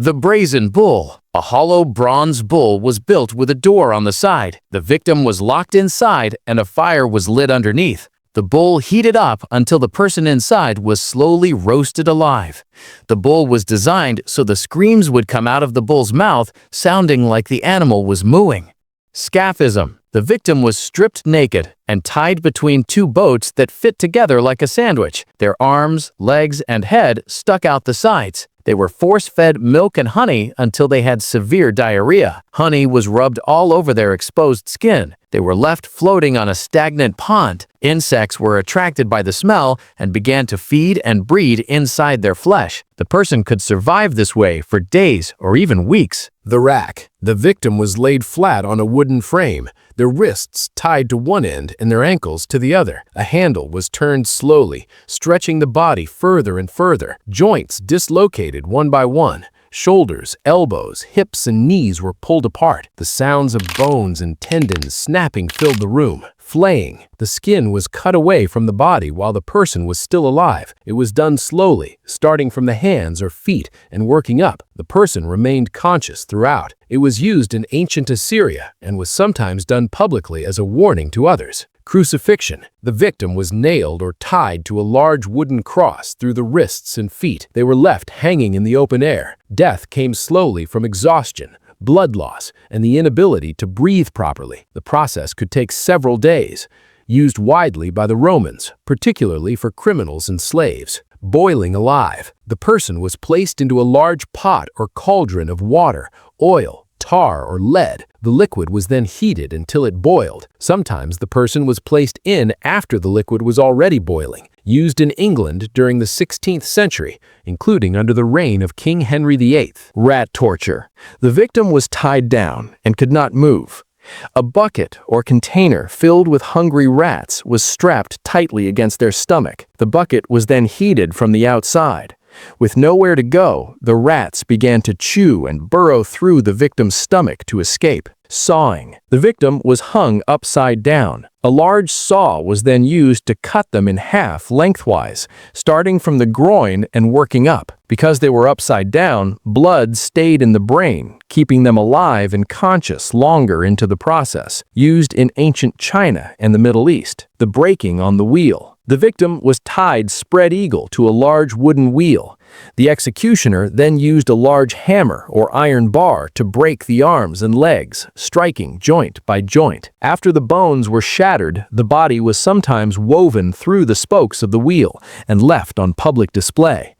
The Brazen Bull. A hollow bronze bull was built with a door on the side. The victim was locked inside and a fire was lit underneath. The bull heated up until the person inside was slowly roasted alive. The bull was designed so the screams would come out of the bull's mouth, sounding like the animal was mooing. Scaphism. The victim was stripped naked and tied between two boats that fit together like a sandwich. Their arms, legs, and head stuck out the sides. They were force-fed milk and honey until they had severe diarrhea. Honey was rubbed all over their exposed skin. They were left floating on a stagnant pond. Insects were attracted by the smell and began to feed and breed inside their flesh. The person could survive this way for days or even weeks. The rack. The victim was laid flat on a wooden frame, their wrists tied to one end and their ankles to the other. A handle was turned slowly, stretching the body further and further. Joints dislocated one by one. Shoulders, elbows, hips, and knees were pulled apart. The sounds of bones and tendons snapping filled the room. Flaying. The skin was cut away from the body while the person was still alive. It was done slowly, starting from the hands or feet and working up. The person remained conscious throughout. It was used in ancient Assyria and was sometimes done publicly as a warning to others. Crucifixion. The victim was nailed or tied to a large wooden cross through the wrists and feet. They were left hanging in the open air. Death came slowly from exhaustion, blood loss, and the inability to breathe properly. The process could take several days. Used widely by the Romans, particularly for criminals and slaves. Boiling alive. The person was placed into a large pot or cauldron of water, oil, tar, or lead. The liquid was then heated until it boiled. Sometimes the person was placed in after the liquid was already boiling. Used in England during the 16th century, including under the reign of King Henry VIII. Rat torture. The victim was tied down and could not move. A bucket or container filled with hungry rats was strapped tightly against their stomach. The bucket was then heated from the outside. With nowhere to go, the rats began to chew and burrow through the victim's stomach to escape. Sawing. The victim was hung upside down. A large saw was then used to cut them in half lengthwise, starting from the groin and working up. Because they were upside down, blood stayed in the brain, keeping them alive and conscious longer into the process. Used in ancient China and the Middle East. The breaking on the wheel. The victim was tied spread eagle to a large wooden wheel. The executioner then used a large hammer or iron bar to break the arms and legs, striking joint by joint. After the bones were shattered, the body was sometimes woven through the spokes of the wheel and left on public display.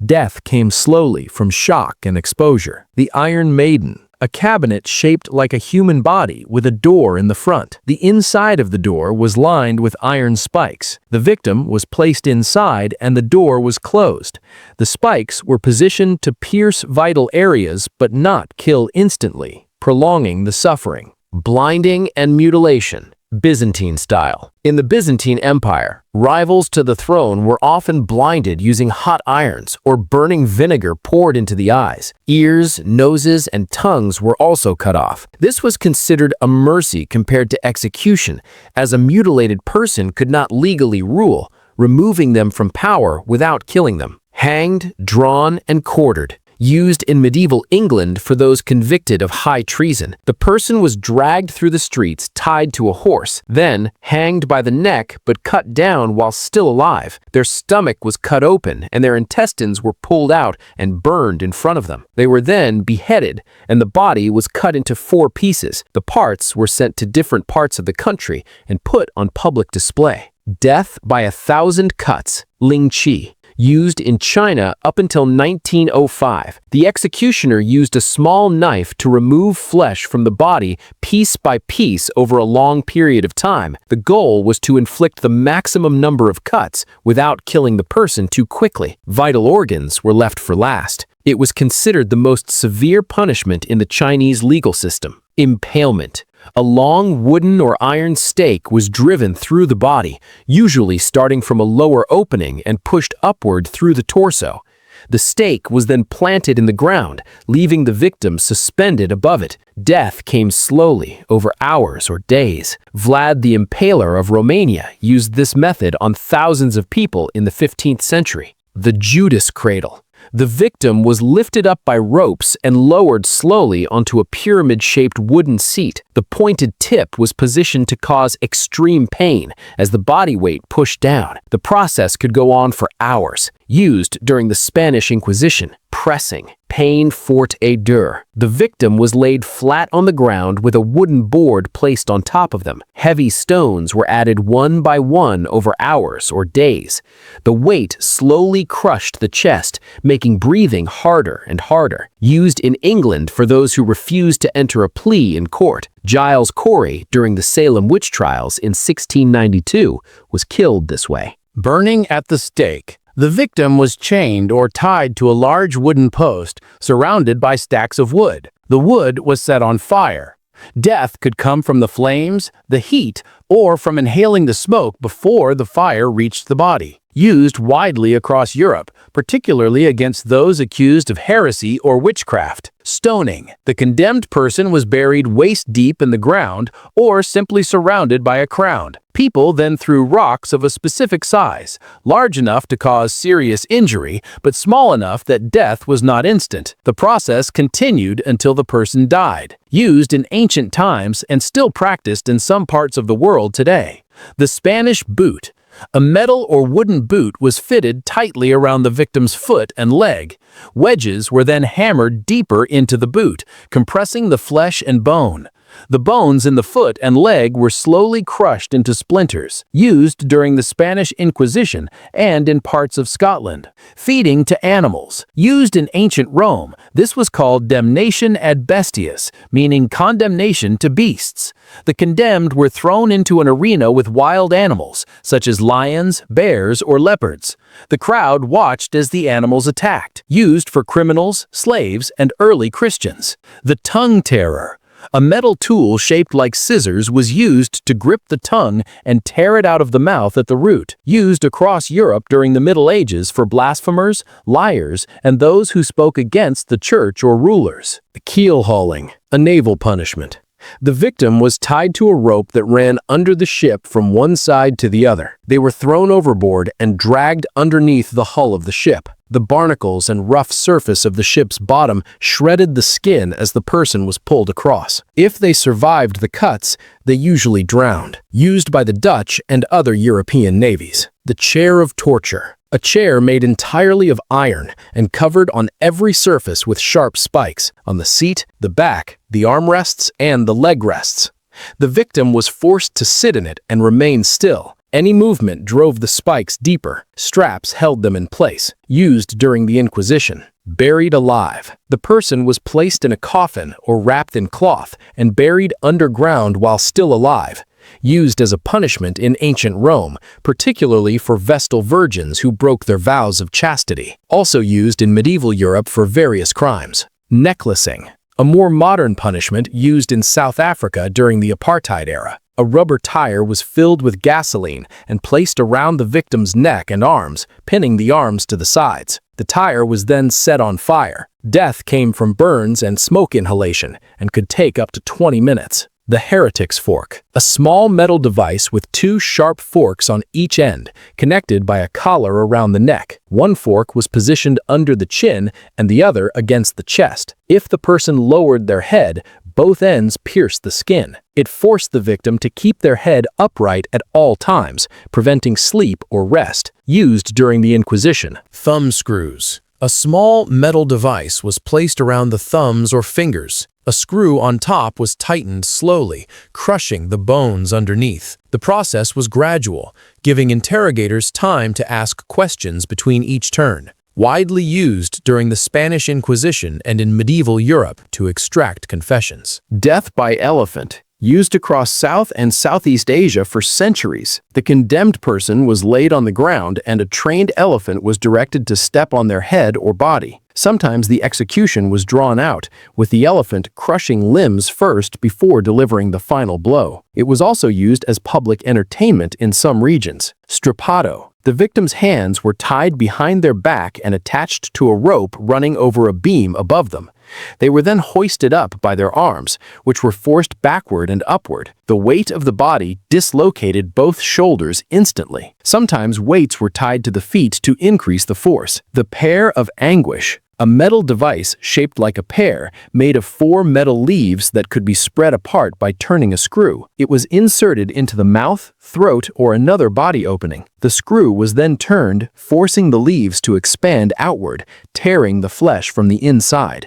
Death came slowly from shock and exposure. The Iron Maiden. A cabinet shaped like a human body with a door in the front. The inside of the door was lined with iron spikes. The victim was placed inside and the door was closed. The spikes were positioned to pierce vital areas but not kill instantly, prolonging the suffering. Blinding and mutilation. Byzantine style. In the Byzantine Empire, rivals to the throne were often blinded using hot irons or burning vinegar poured into the eyes. Ears, noses, and tongues were also cut off. This was considered a mercy compared to execution, as a mutilated person could not legally rule, removing them from power without killing them. Hanged, drawn, and quartered. Used in medieval England for those convicted of high treason. The person was dragged through the streets tied to a horse, then hanged by the neck but cut down while still alive. Their stomach was cut open and their intestines were pulled out and burned in front of them. They were then beheaded and the body was cut into 4 pieces. The parts were sent to different parts of the country and put on public display. Death by 1,000 cuts. Lingch. Used in China up until 1905. The executioner used a small knife to remove flesh from the body piece by piece over a long period of time. The goal was to inflict the maximum number of cuts without killing the person too quickly. Vital organs were left for last. It was considered the most severe punishment in the Chinese legal system. Impalement. A long wooden or iron stake was driven through the body, usually starting from a lower opening and pushed upward through the torso. The stake was then planted in the ground, leaving the victim suspended above it. Death came slowly, over hours or days. Vlad the Impaler of Romania used this method on thousands of people in the 15th century. The Judas Cradle. The victim was lifted up by ropes and lowered slowly onto a pyramid-shaped wooden seat. The pointed tip was positioned to cause extreme pain as the body weight pushed down. The process could go on for hours. Used during the Spanish Inquisition. Pressing. Peine, Forte, Dure. The victim was laid flat on the ground with a wooden board placed on top of them. Heavy stones were added one by one over hours or days. The weight slowly crushed the chest, making breathing harder and harder. Used in England for those who refused to enter a plea in court. Giles Corey, during the Salem witch trials in 1692, was killed this way. Burning at the stake. The victim was chained or tied to a large wooden post surrounded by stacks of wood. The wood was set on fire. Death could come from the flames, the heat, or from inhaling the smoke before the fire reached the body. Used widely across Europe, particularly against those accused of heresy or witchcraft. Stoning. The condemned person was buried waist-deep in the ground or simply surrounded by a crown. People then threw rocks of a specific size, large enough to cause serious injury, but small enough that death was not instant. The process continued until the person died. Used in ancient times and still practiced in some parts of the world today. The Spanish boot. A metal or wooden boot was fitted tightly around the victim's foot and leg. Wedges were then hammered deeper into the boot, compressing the flesh and bone. The bones in the foot and leg were slowly crushed into splinters, used during the Spanish Inquisition and in parts of Scotland. Feeding to animals. Used in ancient Rome, this was called damnation ad bestias, meaning condemnation to beasts. The condemned were thrown into an arena with wild animals, such as lions, bears, or leopards. The crowd watched as the animals attacked. Used for criminals, slaves, and early Christians. The tongue tearer. A metal tool shaped like scissors was used to grip the tongue and tear it out of the mouth at the root. Used across Europe during the Middle Ages for blasphemers, liars, and those who spoke against the church or rulers. The Keel-Hauling, a naval punishment. The victim was tied to a rope that ran under the ship from one side to the other. They were thrown overboard and dragged underneath the hull of the ship. The barnacles and rough surface of the ship's bottom shredded the skin as the person was pulled across. If they survived the cuts, they usually drowned. Used by the Dutch and other European navies. The chair of torture. A chair made entirely of iron and covered on every surface with sharp spikes, on the seat, the back, the armrests, and the leg rests. The victim was forced to sit in it and remain still. Any movement drove the spikes deeper. Straps held them in place. Used during the Inquisition. Buried alive. The person was placed in a coffin or wrapped in cloth and buried underground while still alive. Used as a punishment in ancient Rome, particularly for Vestal virgins who broke their vows of chastity. Also used in medieval Europe for various crimes. Necklacing. A more modern punishment used in South Africa during the apartheid era. A rubber tire was filled with gasoline and placed around the victim's neck and arms, pinning the arms to the sides. The tire was then set on fire. Death came from burns and smoke inhalation and could take up to 20 minutes. The Heretic's fork. A small metal device with two sharp forks on each end, connected by a collar around the neck. One fork was positioned under the chin and the other against the chest. If the person lowered their head, both ends pierced the skin. It forced the victim to keep their head upright at all times, preventing sleep or rest. Used during the Inquisition. Thumbscrews. A small metal device was placed around the thumbs or fingers. A screw on top was tightened slowly, crushing the bones underneath. The process was gradual, giving interrogators time to ask questions between each turn. Widely used during the Spanish Inquisition and in medieval Europe to extract confessions. Death by elephant. Used across South and Southeast Asia for centuries. The condemned person was laid on the ground and a trained elephant was directed to step on their head or body. Sometimes the execution was drawn out, with the elephant crushing limbs first before delivering the final blow. It was also used as public entertainment in some regions. Strapado. The victim's hands were tied behind their back and attached to a rope running over a beam above them. They were then hoisted up by their arms, which were forced backward and upward. The weight of the body dislocated both shoulders instantly. Sometimes weights were tied to the feet to increase the force. The Pear of Anguish, a metal device shaped like a pear, made of 4 metal leaves that could be spread apart by turning a screw. It was inserted into the mouth, throat, or another body opening. The screw was then turned, forcing the leaves to expand outward, tearing the flesh from the inside.